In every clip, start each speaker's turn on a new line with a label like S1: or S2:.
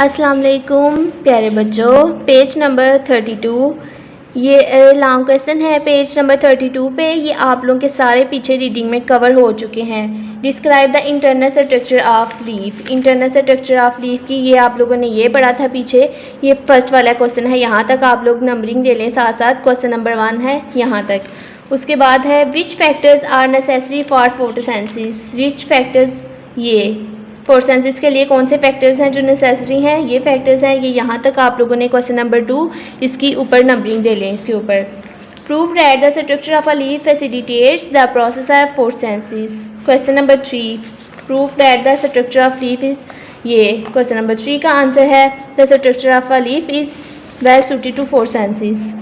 S1: अस्सलाम वालेकुम प्यारे बच्चों, पेज नंबर 32 ये लॉन्ग क्वेश्चन है। पेज नंबर 32 पे ये आप लोगों के सारे पीछे रीडिंग में कवर हो चुके हैं। Describe the internal structure of leaf. Internal structure of leaf की ये आप लोगों ने ये पढ़ा था पीछे। ये फर्स्ट वाला क्वेश्चन है, यहाँ तक आप लोग नंबरिंग दे लें साथ साथ। क्वेश्चन नंबर 1 है यहाँ तक। उसके बाद है which factors are necessary for photosynthesis. Which factors, ये फोटोसिंथेसिस के लिए कौन से फैक्टर्स हैं जो नेसेसरी हैं, ये फैक्टर्स हैं। ये यहाँ तक आप लोगों ने क्वेश्चन नंबर 2 इसकी ऊपर नंबरिंग दे लें इसके ऊपर। Prove that the structure of a leaf facilitates the process of photosynthesis. Question number 3 prove that the structure of leaf is, ये क्वेश्चन नंबर 3 का आंसर है the structure of a leaf is well suited to photosynthesis.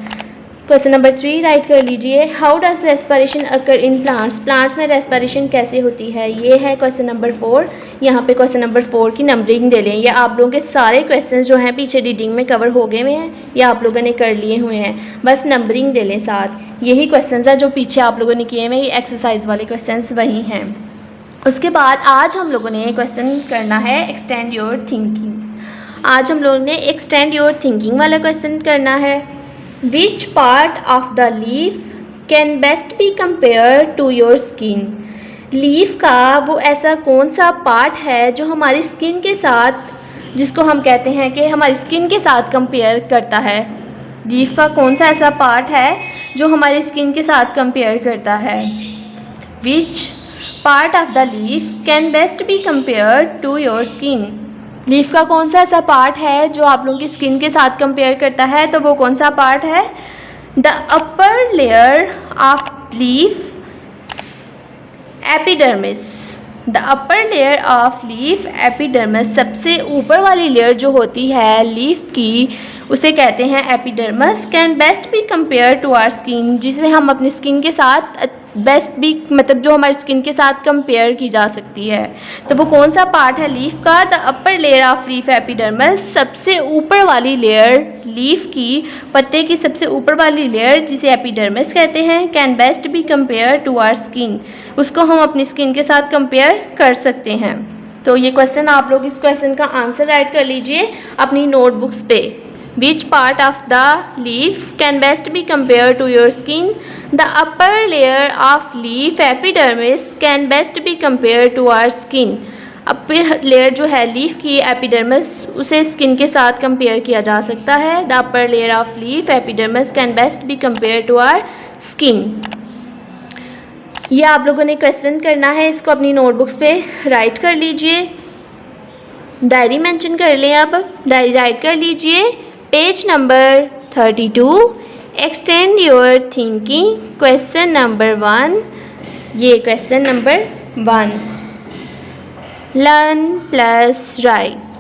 S1: Question number 3 write कर लीजिए। How does respiration occur in plants. Plants में respiration कैसे होती है, ये है क्वेश्चन नंबर 4। यहाँ पे क्वेश्चन नंबर 4 की नंबरिंग दे लें। ये आप लोगों के सारे क्वेश्चंस जो हैं पीछे रीडिंग में कवर हो गए हुए हैं, ये आप लोगों ने कर लिए हुए हैं, बस नंबरिंग दे लें साथ। यही क्वेश्चंस हैं जो पीछे आप लोगों ने किए हुए, ये एक्सरसाइज वाले क्वेश्चंस वही हैं। उसके बाद आज हम लोगों ने क्वेश्चन करना है एक्सटेंड योर थिंकिंग। आज हम लोगों ने एक्सटेंड योर थिंकिंग वाला क्वेश्चन करना है। Which part of the leaf can best be compared to your skin? Leaf का वो ऐसा कौन सा पार्ट है जो हमारी स्किन के साथ, जिसको हम कहते हैं कि हमारी स्किन के साथ कंपेयर करता है। लीफ का कौन सा ऐसा पार्ट है जो हमारी स्किन के साथ कंपेयर करता है। Which part of the leaf can best be compared to your skin? Leaf का कौन सा ऐसा पार्ट है जो आप लोगों की स्किन के साथ कंपेयर करता है, तो वो कौन सा पार्ट है। The upper layer of leaf epidermis. The upper layer of leaf epidermis, सबसे ऊपर वाली लेयर जो होती है लीफ की उसे कहते हैं epidermis. Can best be compare to our skin, जिसे हम अपनी स्किन के साथ बेस्ट भी, मतलब जो हमारी स्किन के साथ कंपेयर की जा सकती है। तो वो कौन सा पार्ट है लीफ का। The upper layer of leaf epidermis, सबसे ऊपर वाली लेयर लीफ की, पत्ते की सबसे ऊपर वाली लेयर जिसे एपिडर्मिस कहते हैं। Can best be compare to our skin, उसको हम अपनी स्किन के साथ कंपेयर कर सकते हैं। तो ये क्वेश्चन आप लोग इस क्वेश्चन का आंसर राइट कर लीजिए अपनी नोटबुक्स पे। Which part of the leaf can best be compared to your skin? The upper layer of leaf epidermis can best be compared to our skin. Upper layer जो है leaf की epidermis, उसे skin के साथ compare किया जा सकता है। The upper layer of leaf epidermis can best be compare to our skin. ये आप लोगों ने क्वेश्चन करना है, इसको अपनी नोटबुक्स पे राइट कर लीजिए। डायरी मेंशन कर लें, अब डायरी राइट कर लीजिए। Page number 32 extend your thinking question number 1। ये question number 1 learn plus right.